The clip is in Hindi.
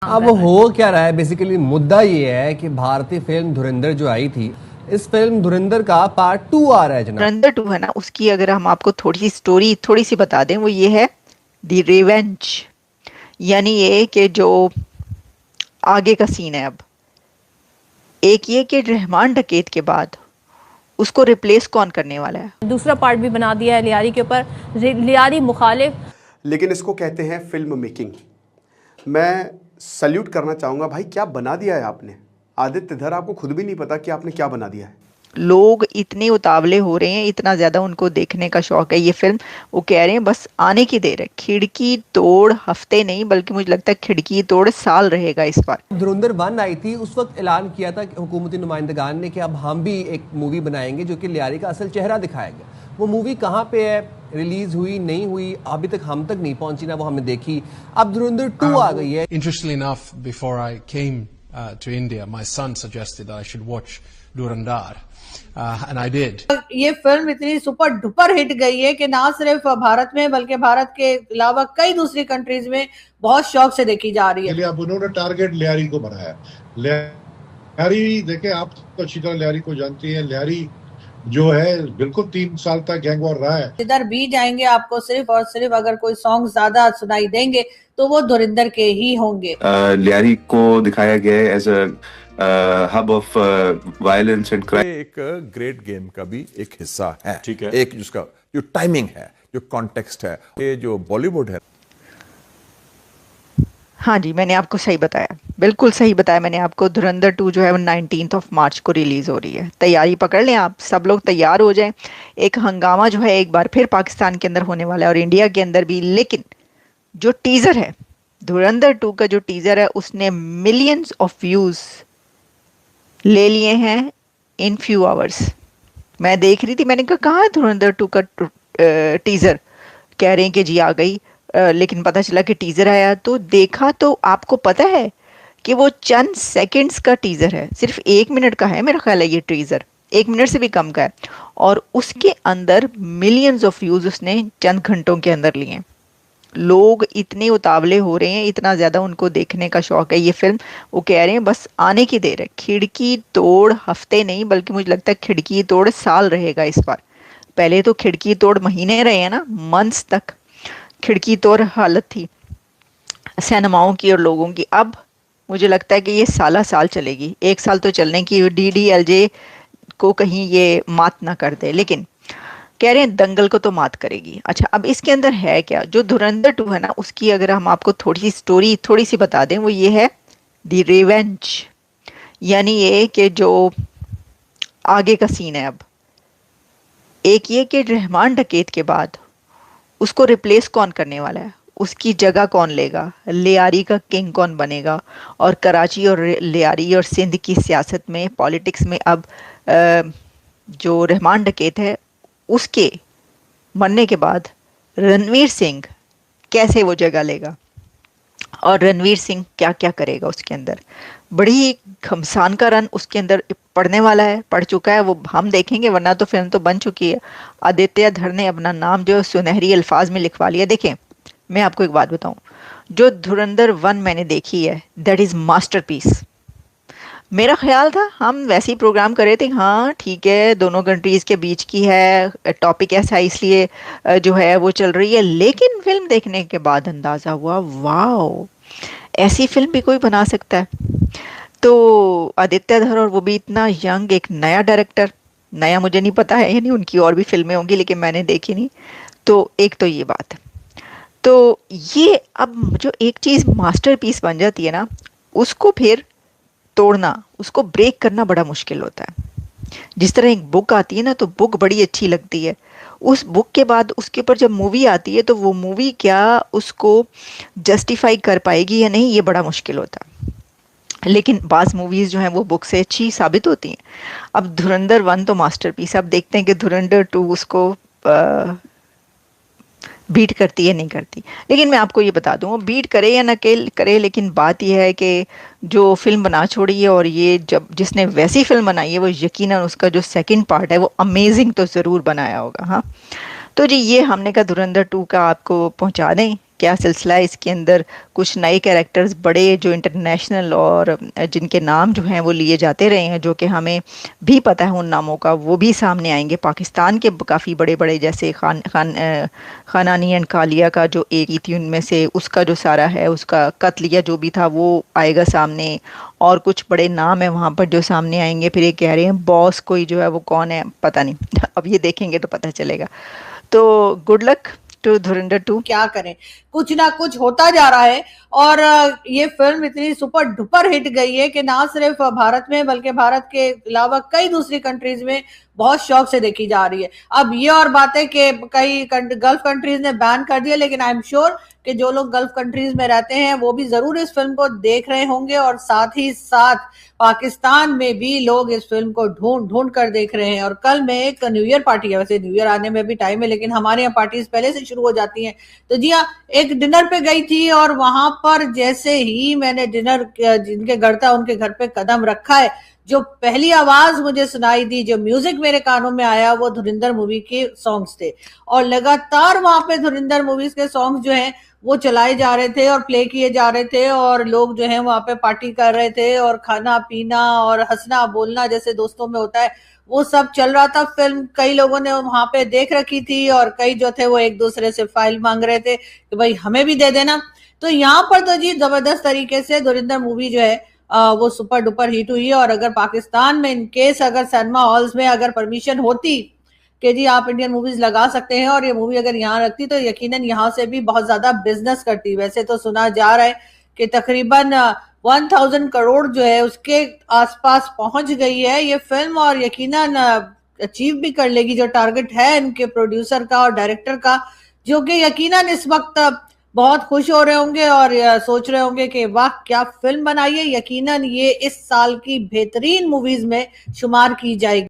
अब हो क्या रहा है, बेसिकली मुद्दा ये है कि भारतीय फिल्म धुरंधर जो आई थी, इस फिल्म धुरंधर का पार्ट 2 आ रहा है जनाब। धुरंधर 2 है ना, उसकी अगर हम आपको थोड़ी सी स्टोरी थोड़ी सी बता दें, वो ये है द रिवेंज। यानी ये कि जो आगे का सीन है, अब एक ये कि रहमान डकैत के बाद उसको रिप्लेस कौन करने वाला है। दूसरा पार्ट भी बना दिया है लियारी के ऊपर। लियारी मुखालिफ, लेकिन इसको कहते हैं फिल्म मेकिंग। मैं सल्यूट करना चाहूँगा भाई, क्या बना दिया है आपने। आदित्य धर, आपको खुद भी नहीं पता कि आपने क्या बना दिया है। लोग इतने उतावले हो रहे हैं, इतना ज्यादा उनको देखने का शौक है ये फिल्म। वो कह रहे हैं बस आने की देर है। खिड़की तोड़ हफ्ते नहीं, बल्कि मुझे लगता है खिड़की तोड़ साल रहेगा इस बार। धुरंधर 1 आई थी, उस वक्त ऐलान किया था हुकूमती नुमाइंदगान ने कि अब हम भी एक मूवी बनाएंगे जो कि लियारी का असल चेहरा दिखाएगा। वो मूवी कहाँ पे है, रिलीज हुई नहीं हुई, अभी तक हम तक नहीं पहुंची ना वो हमने देखी। अब धुरंधर 2 आ गई है। Interestingly enough, before I came to India, my son suggested that I should watch Durandar, and I did. ये फिल्म इतनी सुपर डुपर हिट गई है कि ना सिर्फ भारत में बल्कि भारत के अलावा कई दूसरी कंट्रीज में बहुत शौक से देखी जा रही है। अब उन्होंने टारगेट लियारी को बनाया। लियारी देखे, आप तो अच्छी तरह लियारी को जानती हैं। लियारी जो है बिल्कुल 3 साल तक गैंग वॉर रहा है। जिधर भी जाएंगे आपको सिर्फ और सिर्फ अगर कोई सॉन्ग ज्यादा सुनाई देंगे तो वो धुरंधर के ही होंगे। लियारी को दिखाया गया है as a hub of violence and crime. एक ग्रेट गेम का भी एक हिस्सा है। ठीक है। एक जिसका जो टाइमिंग है, जो कॉन्टेक्स्ट है, ये जो बॉलीवुड है। हाँ जी, मैंने आपको सही बताया, बिल्कुल सही बताया मैंने आपको। धुरंधर 2 जो है वो 19 मार्च को रिलीज हो रही है। तैयारी पकड़ लें आप, सब लोग तैयार हो जाएं। एक हंगामा जो है एक बार फिर पाकिस्तान के अंदर होने वाला है और इंडिया के अंदर भी। लेकिन जो टीजर है, धुरंधर 2 का जो टीजर है, उसने मिलियंस ऑफ व्यूज ले लिए हैं इन फ्यू आवर्स। मैं देख रही थी, मैंने कहा कहाँ है धुरंधर 2 का टीजर। कह रहे हैं कि जी आ गई, लेकिन पता चला कि टीजर आया तो देखा तो आपको पता है कि वो चंद सेकंड्स का टीजर है, सिर्फ 1 मिनट का है मेरा ख्याल है ये टीजर, 1 मिनट से भी कम का है। और उसके अंदर मिलियंस ऑफ व्यूज उसने चंद घंटों के अंदर लिए। लोग इतने उतावले हो रहे हैं, इतना ज्यादा उनको देखने का शौक है ये फिल्म। वो कह रहे हैं बस आने की देर है। खिड़की तोड़ हफ्ते नहीं, बल्कि मुझे लगता है खिड़की तोड़ साल रहेगा इस बार। पहले तो खिड़की तोड़ महीने रहे हैं ना, मंथ्स तक खिड़की तोड़ हालत थी सिनेमाओं की और लोगों की। अब मुझे लगता है कि ये साला साल चलेगी। 1 साल तो चलने की, DDLJ को कहीं ये मात ना कर दे। लेकिन कह रहे हैं दंगल को तो मात करेगी। अच्छा, अब इसके अंदर है क्या। जो धुरंधर 2 है ना, उसकी अगर हम आपको थोड़ी सी स्टोरी थोड़ी सी बता दें, वो ये है द रिवेंज। यानी ये कि जो आगे का सीन है, अब एक ये कि रहमान डकैत के बाद उसको रिप्लेस कौन करने वाला है, उसकी जगह कौन लेगा, लियारी का किंग कौन बनेगा। और कराची और लियारी और सिंध की सियासत में, पॉलिटिक्स में अब जो रहमान डकैत है उसके मरने के बाद रणवीर सिंह कैसे वो जगह लेगा और रणवीर सिंह क्या क्या करेगा उसके अंदर। बड़ी घमसान का रन उसके अंदर पड़ने वाला है, पड़ चुका है, वो हम देखेंगे, वरना तो फिल्म तो बन चुकी है। आदित्य धर ने अपना नाम जो सुनहरी अल्फाज में लिखवा लिया। देखें, मैं आपको एक बात बताऊं, जो धुरंधर 1 मैंने देखी है, दैट इज मास्टरपीस। मेरा ख्याल था हम वैसे ही प्रोग्राम कर रहे थे, हाँ ठीक है दोनों कंट्रीज के बीच की है, टॉपिक ऐसा है इसलिए जो है वो चल रही है। लेकिन फिल्म देखने के बाद अंदाजा हुआ, वाह ऐसी फिल्म भी कोई बना सकता है। तो आदित्य धर, और वो भी इतना यंग, एक नया डायरेक्टर, नया मुझे नहीं पता है, यानी उनकी और भी फिल्में होंगी लेकिन मैंने देखी नहीं। तो एक तो ये बात है। तो ये अब जो एक चीज़ मास्टरपीस बन जाती है ना, उसको फिर तोड़ना, उसको ब्रेक करना बड़ा मुश्किल होता है। जिस तरह एक बुक आती है ना, तो बुक बड़ी अच्छी लगती है, उस बुक के बाद उसके ऊपर जब मूवी आती है तो वो मूवी क्या उसको जस्टिफाई कर पाएगी या नहीं, ये बड़ा मुश्किल होता है। लेकिन बाज़ मूवीज़ जो हैं वो बुक से अच्छी साबित होती हैं। अब धुरंधर 1 तो मास्टरपीस, अब देखते हैं कि धुरंधर 2 उसको बीट करती है नहीं करती। लेकिन मैं आपको ये बता दूँ, बीट करे या ना करे, लेकिन बात यह है कि जो फिल्म बना छोड़ी है, और ये जब जिसने वैसी फिल्म बनाई है वो यकीनन उसका जो सेकंड पार्ट है वो अमेजिंग तो ज़रूर बनाया होगा। हाँ, तो जी ये हमने कहा धुरंधर 2 का आपको पहुंचा दें क्या सिलसिला है इसके अंदर। कुछ नए कैरेक्टर्स बड़े जो इंटरनेशनल और जिनके नाम जो हैं वो लिए जाते रहे हैं, जो कि हमें भी पता है उन नामों का, वो भी सामने आएंगे। पाकिस्तान के काफ़ी बड़े बड़े जैसे खानानी एंड कालिया का जो एक थी उनमें से, उसका जो सारा है उसका कत्लिया जो भी था वो आएगा सामने। और कुछ बड़े नाम है वहाँ पर जो सामने आएंगे। फिर ये कह रहे हैं बॉस कोई जो है वो कौन है पता नहीं अब ये देखेंगे तो पता चलेगा। तो गुड लक टू धुरंधर 2। क्या करें, कुछ ना कुछ होता जा रहा है। और ये फिल्म इतनी सुपर डुपर हिट गई है कि ना सिर्फ भारत में बल्कि भारत के अलावा कई दूसरी कंट्रीज में बहुत शौक से देखी जा रही है। अब ये और बात है कि कई गल्फ कंट्रीज ने बैन कर दिया, लेकिन आई एम श्योर कि जो लोग गल्फ कंट्रीज में रहते हैं वो भी जरूर इस फिल्म को देख रहे होंगे, और साथ ही साथ पाकिस्तान में भी लोग इस फिल्म को ढूंढ ढूंढ कर देख रहे हैं। और कल में एक न्यू ईयर पार्टी है, वैसे न्यू ईयर आने में भी टाइम है लेकिन हमारे यहाँ पार्टीज पहले से शुरू हो जाती हैं। तो जी हाँ, एक डिनर पे गई थी और वहां पर जैसे ही मैंने डिनर जिनके घर था उनके घर पे कदम रखा है, जो पहली आवाज मुझे सुनाई दी, जो म्यूजिक मेरे कानों में आया, वो धुरंधर मूवी के सॉन्ग्स थे। और लगातार वहां पे धुरंधर मूवीज के सॉन्ग्स जो हैं वो चलाए जा रहे थे और प्ले किए जा रहे थे, और लोग जो हैं वहां पे पार्टी कर रहे थे और खाना पीना और हंसना बोलना जैसे दोस्तों में होता है वो सब चल रहा था। फिल्म कई लोगों ने वहां पे देख रखी थी और कई जो थे वो एक दूसरे से फाइल मांग रहे थे कि भाई हमें भी दे देना। तो यहाँ पर तो जी जबरदस्त तरीके से धुरंधर मूवी जो है वो सुपर डुपर हिट हुई है। और अगर पाकिस्तान में इनकेस अगर सिनेमा हॉल्स में अगर परमिशन होती कि जी आप इंडियन मूवीज लगा सकते हैं और ये मूवी अगर यहाँ रखती तो यकीनन यहाँ से भी बहुत ज्यादा बिजनेस करती। वैसे तो सुना जा रहा है कि तकरीबन 1000 करोड़ जो है उसके आसपास पहुंच गई है ये फिल्म, और यकीनन अचीव भी कर लेगी जो टारगेट है इनके प्रोड्यूसर का और डायरेक्टर का, जो कि यकीनन इस वक्त बहुत खुश हो रहे होंगे और सोच रहे होंगे कि वाह क्या फिल्म बनाई है। यकीनन ये इस साल की बेहतरीन मूवीज में शुमार की जाएगी।